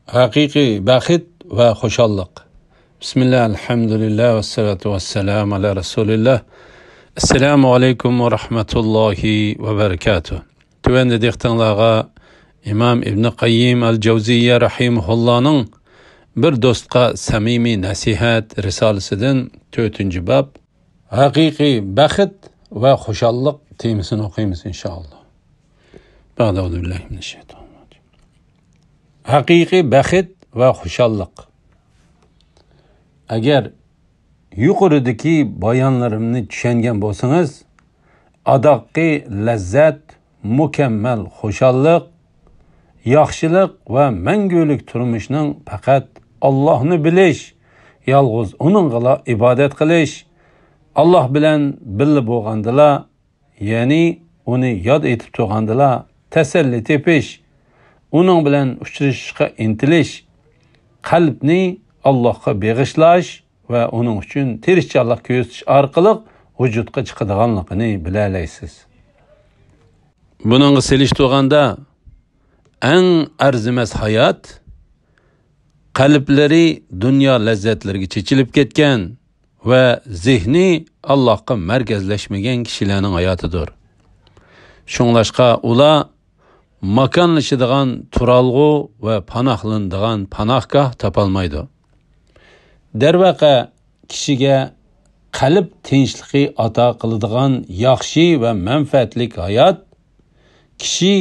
Haqiqiy baxt va xushalliq. Bismillah, alhamdulillah, vassalatu vassalamu ala rasulillah. Assalamu alaykum va rahmatullohi va barakatuh. Tuvanda dehqonlarga İmam İbn Qayyim al-Jawziyya rahimahullohning bir do'stga samimiy nasihat risolasidan 4-bab haqiqiy baxt va xushalliq temasini o'qiymiz inshaalloh. Ba'du billahi minash shaytonir rojim. Haqiqiy baxt va xushalliq. Agar yuqoridagi bayonlarimni tushungan bo'lsangiz, adoqi lazzat, mukammal xushalliq, yaxshilik va mangulik turmushning faqat Allohni bilish, yolg'iz uningga ibodat qilish, Alloh bilan birga bo'lgandila, ya'ni uni yod etib turgandila, tasalli tepish, uning bilan uchrashishga intilish, qalbni Allohga beg'ishlash va uning uchun tirishchilik ko'rsatish orqali vujudga chiqadiganligini bilalaysiz. Buningga selishtirganda eng arzimas hayot qalblari dunyo lazzatlariga chechilib ketgan va zehni Allohga markazlashmagan kishilarning hayotidir. Shunglashqa ular makonlashadigan turalg'u va panohlanadigan panohgoh topolmaydi. Darvaqa kishiga qalb tinchligi ato qiladigan yaxshi va manfaatli hayot kishi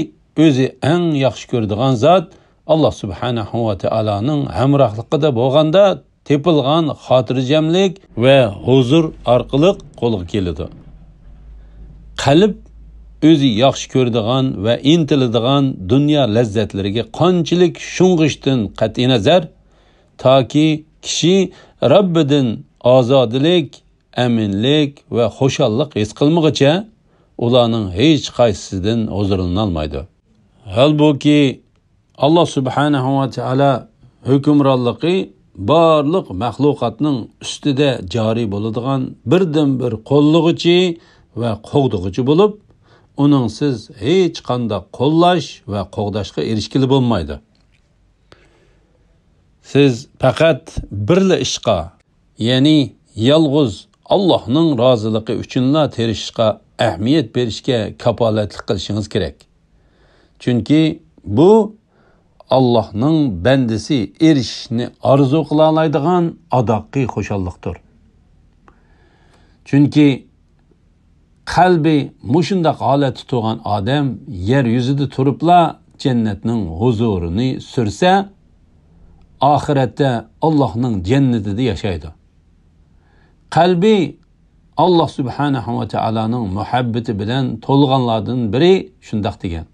o'zi eng yaxshi ko'radigan zot Alloh subhanahu va taoloning hamrohligida bo'lganda tepilgan xotirjamlik va huzur orqali qo'lga keladi. Qalb o'zi yaxshi ko'radigan va intiladigan dunyo lazzatlariga qanchalik shung'ishdan qat'iy nazar toki kishi Rabbidan ozodlik, aminlik va xushalliq his qilmoqcha ularning hech qaysisidan huzurlanolmaydi. Halbuki Alloh subhanahu va taolo hukmronligi barliq mahluqotning ustida joriy bo'ladigan birdan-bir qo'llig'ichi va qo'g'dug'ichi bo'lib, uningsiz hech qanday qo'llash va qo'g'dashga erishkili bo'lmaydi. Siz faqat birla ishqa, ya'ni yolg'iz Allohning roziligi uchunla terishishga ahamiyat berishga kafolatlik qilishingiz kerak. Chunki bu Allohning bandasi erishishni orzu qila oladigan adoqiy xushalliqdir. Chunki qalbi mushundaq holatda turgan odam yer yuzida turibla jannatning huzurini sursa, oxiratda Allohning jannatida yashaydi. Qalbi Alloh subhanahu va taoloning muhabbati bilan to'lganlardan biri shundaq degan.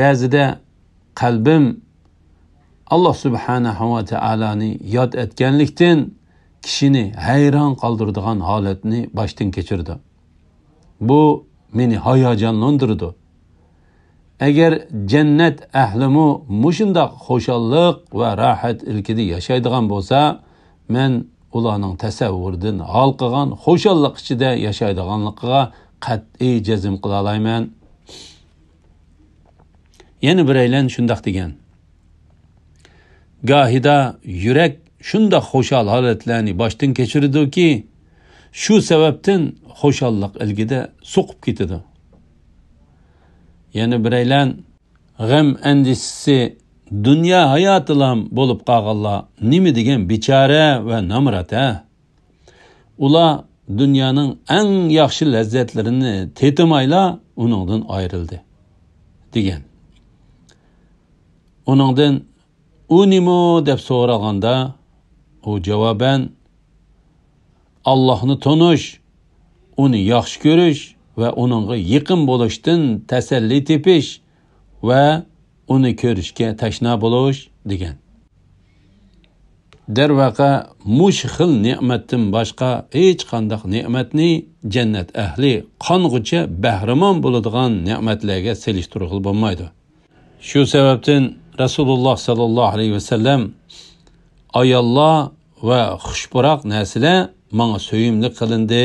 Ba'zida qalbim Alloh subhanahu va taoloni yod etganlikdan kishini hayron qoldiradigan holatni boshdan kechirdi. Bu meni hayajonlantirdi. Agar jannat ahlimu mushundaq xushalliq va rohat ilkida yashaydigan bo'lsa, men ularning tasavvuridan hal qilgan xushalliq ichida yashaydiganligiga qat'iy jazm qila olmayman. Yana biraylan shundaq degan. Gohida yurak shundaq xushal holatlarni boshdan kechirdiki, shu sababdan xushalliq ilgida so'qib ketadi. Yana biraylan g'am andisisi dunyo hayotilam bo'lib qolganlar nima degan bechora va namrata. Ular dunyoning eng yaxshi lazzatlarini tetimayla uningdan ayrildi degan. Uningdan u nima deb so'raganda u javoban Allohni tonish, uni yaxshi ko'rish va uningga yaqin bo'lishdan tasalli tepish va uni ko'rishga tashna bo'lish degan. Darvaqa mush xil ne'matdan boshqa hech qanday ne'matni jannat ahli qong'icha bahramon bo'ladigan ne'matlarga selishtirib bo'lmaydi. Shu sababdan Rasululloh sallallohu alayhi vasallam ayollar va xushpuroq narsalar menga so'yimli qilindi.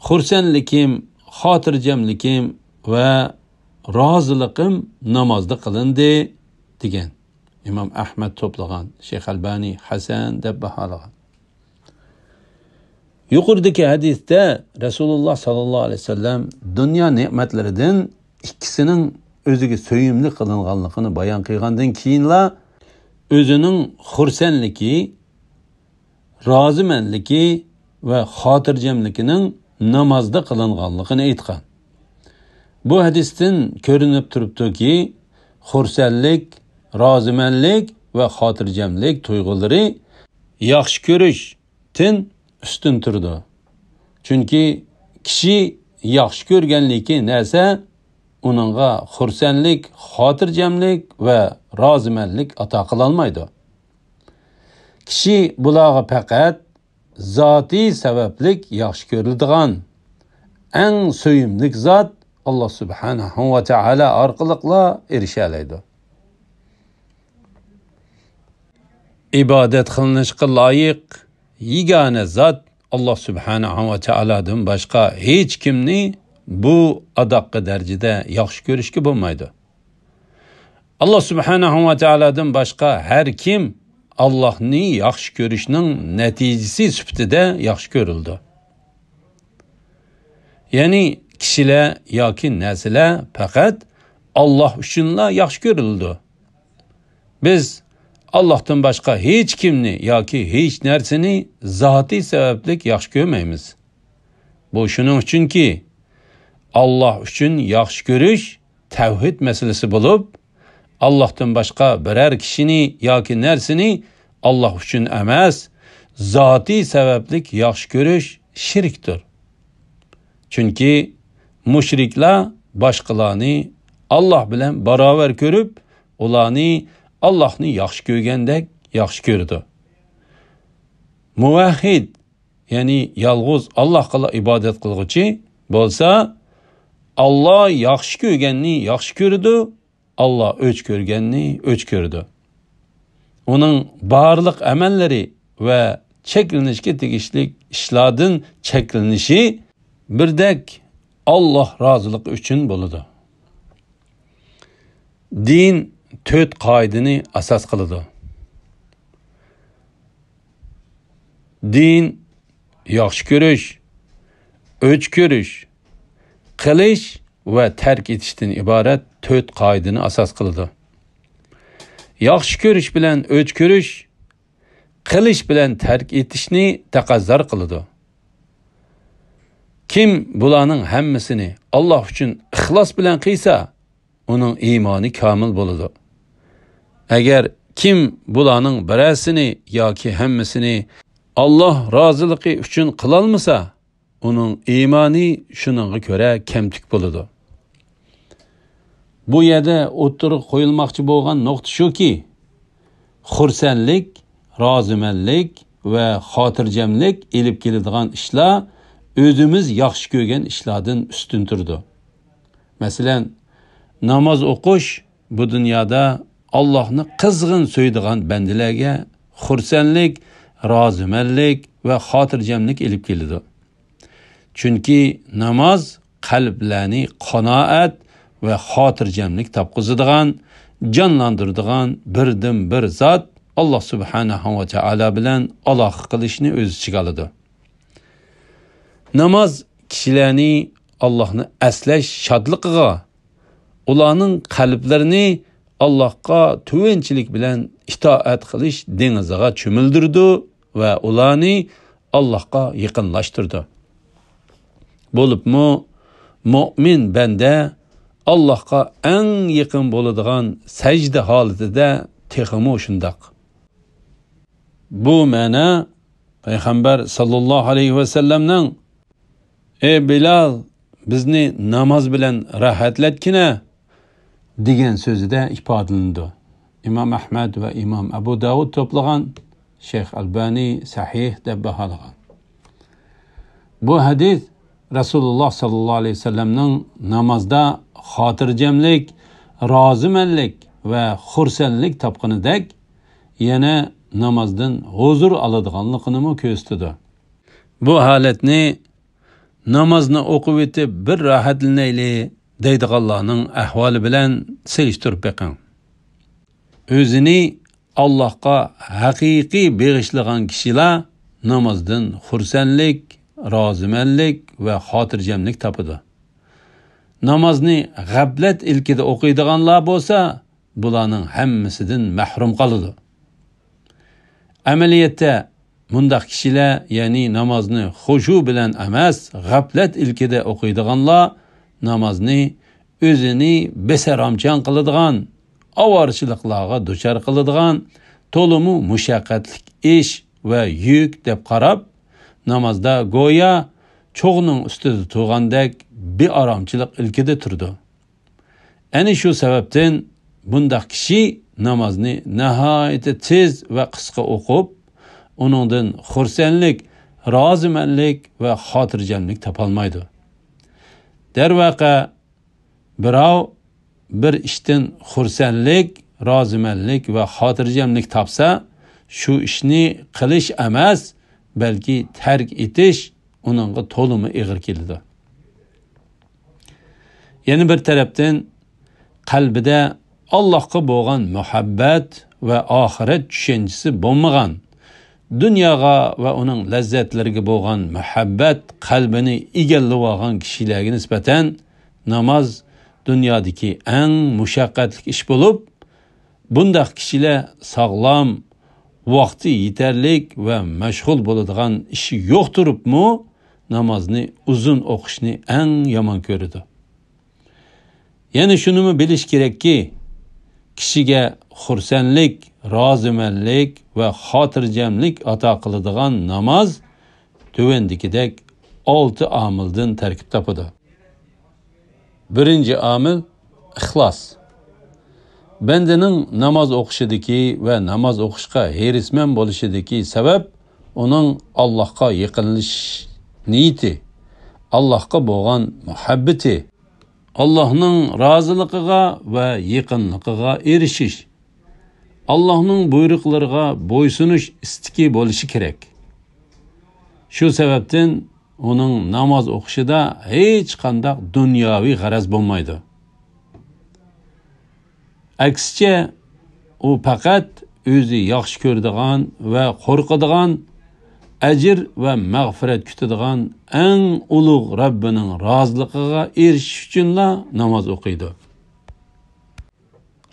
Xursandlikim, xotirjamlikim va roziliqim namozda qilindi degan. İmam Ahmad to'plagan, Şeyh Albani hasan deb baholagan. Yuqoridagi hadisda Rasululloh sallallohu alayhi vasallam dunyo ne'matlaridan ikkisining o'ziga so'yimli qilinganligini bayon qilgandan keyinla o'zining xursandligi, rozimanligi va xotirjamligining namozda qilinganligini aytgan. Bu hadisdan ko'rinib turibdiki, xursandlik, rozimanlik va xotirjamlik tuyg'ulari yaxshi ko'rishdan ustun turdi. Chunki kishi yaxshi ko'rganligi narsa uningga xursandlik, xotirjamlik va rozimanlik ato qila olmaydi. Kishi bularga faqat zotiy sabablik yaxshi ko'riladigan eng so'yimlik zot Allah subhanahu va taala orqaliqla erisha oladi. İbadet qilinishga loyiq yagona zot Allah subhanahu va taoladan boshqa hech kimni bu adoqqa darajada yaxshi ko'rishga bo'lmaydi. Allah subhanahu va taoladan boshqa har kim Allah'ni yaxshi ko'rishning natijasi sifatida yaxshi ko'rildi. Ya'ni kishilar yoki narsalar faqat Allah uchunla yaxshi ko'rildi. Biz Allah'tan boshqa hech kimni yoki hech narsani zotiy sabablik yaxshi ko'rmaymiz. Bu shuning uchunki Allah uchun yaxshi ko'rish tavhid masalasi bo'lib, Allah'tan boshqa biror kishini yoki narsani Allah uchun emas, zotiy sabablik yaxshi ko'rish shirkdir. Chunki mushriklar boshqalarni Allah bilan barobar ko'rib, ularni Allah'ni yaxshi ko'rgandek yaxshi ko'rdi. Muvahhid, ya'ni yolg'iz Allohga ibodat qilguvchi bo'lsa, Allah yaxshi ko'rganni yaxshi ko'rdi, Allah o'ch ko'rganni o'ch ko'rdi. Uning barliq amallari va cheklanishga tegishli ishlardan cheklanishi birdek Allah roziligi uchun bo'ladi. Din 4 qoidani asos qiladi. Din yaxshi ko'rish, o'ch ko'rish, qilish va tark etishdan iborat 4 qoidani asos qiladi. Yaxshi ko'rish bilan o'ch ko'rish, qilish bilan tark etishni taqozzor qiladi. Kim bularning hammasini Allah uchun ixlos bilan qilsa, uning iymoni komil bo'ladi. Agar kim bularning birasini yoki hammasini Allah roziligi uchun qila olmasa, uning iymoni shuningga ko'ra kamtik bo'ladi. Bu yerda o'tirib qo'yilmoqchi bo'lgan nuqta shuki, xursandlik, rozimanlik va xotirjamlik elib keladigan ishlar o'zimiz yaxshi ko'rgan ishlardan ustun turdi. Masalan, namoz o'qish bu dunyoda Allohni qizg'in so'ydigan bandalarga xursandlik, rozimanlik va xotirjamlik elib keladi. Chunki namoz qalblarni qanoat va xotirjamlik topqizadigan, jonlantiradigan birdan bir zot Allah subhanahu va taala bilan aloqa qilishni o'z ichiga oladi. Namoz kishilarni Allohni aslash shodligiga, ularning qalblarini Allohga tuvenchilik bilan itoat qilish dengiziga cho'mildirdi va ularni Allohga yaqinlashtirdi. Bo'libmi mu'min banda Allohga eng yaqin bo'ladigan sajda holatida texmo shundoq. Bu ma'na payg'ambar sallallohu alayhi va sallamning "Ey Bilal, bizni namoz bilan rohatlatgina" degan so'zida ifodalandi. İmam Ahmad va İmam Abu Davud to'plagan, Şeyh Albani sahih deb baholagan. Bu hadis Rasululloh sallallohu alayhi vasallamning namozda xotirjamlik, rozimanlik va xursandlik topqanidek yana namozdan huzur oladiganligini ko'rsatdi. Bu holatni namozni o'qib etib bir rohatlanayli deydiganlarning ahvoli bilan selishtirib beqing. o'zini Allohga haqiqiy beg'ishlagan kishilar namozdan xursandlik, rozimanlik va xotirjamlik topadi. Namozni g'aflat ilkida o'qiydiganlar bo'lsa, bularning hammasidan mahrum qoladi. Amaliyotda bundaq kishilar, ya'ni namozni xushu bilan emas, g'aflat ilkida o'qiydiganlar namozni o'zini besaramchan qiladigan, ovorchiliklarga duchor qiladigan, to'limu mushaqqatli ish va yuk deb qarab, namozda go'yo cho'g'ning ustida turgandek bearomchilik ilkida turdi. Ana shu sababdan bundaq kishi namozni nihoyat tez va qisqa o'qib, uningdan xursandlik, rozimanlik va xotirjamlik topolmaydi. Darvaqa birov bir ishdan xursandlik, rozimanlik va xotirjamlik topsa, shu ishni qilish emas, balki tark etish uningga to'limi ig'ir keladi. Yana bir tarafdan qalbida Allohga bo'lgan muhabbat va oxirat tushunchasi bo'lmagan, dunyoga va uning lazzatlariga bo'lgan muhabbat qalbini egallab olgan kishilarga nisbatan namoz dunyodagi eng mushaqqatli ish bo'lib, bundaq kishilar sog'lom, vaqti yetarlik va mashg'ul bo'ladigan ishi yo'q turibmi, namozni uzun o'qishni eng yomon ko'radi. Yana shuni bilish kerakki, kishiga xursandlik, rozimanlik va xotirjamlik ato qiladigan namoz tuvandikidek 6 omildan tarkib topadi. Birinchi omil ixlos. Bandaning namoz o'qishidagi va namoz o'qishga herisman bo'lishidagi sabab uning Allohga yaqinlashish niyati, Allohga bo'lgan muhabbati, Allohning roziligiga va yaqinligiga erishish, Allohning buyruqlariga bo'ysunish istiki bo'lishi kerak. Shu sababdan uning namoz o'qishida hech qanday dunyoviy g'araz bo'lmaydi. Aksicha, u faqat o'zi yaxshi ko'radigan va qo'rqadigan, ajr va mag'firat kutadigan eng ulug' Robbining roziligiga erishish uchunla namoz o'qiydi.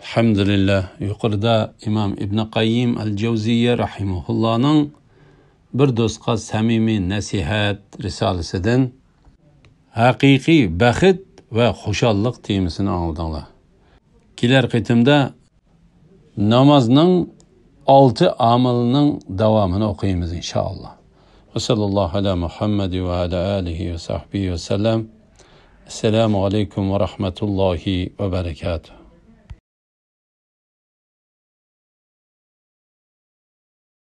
Alhamdulillah, yuqorida Imom Ibn Qayyim al-Jawziyya rahimahullohning bir do'stga samimiy nasihat risolasidan haqiqiy baxt va xushallik temasini oldinglar. Kelar qitimda namozning 6 omilining davomini o'qiymiz inshaalloh. Va sallallohu ala Muhammad va ala alihi va sahbihi va sallam. Assalomu alaykum va rahmatullohi va barakatuh.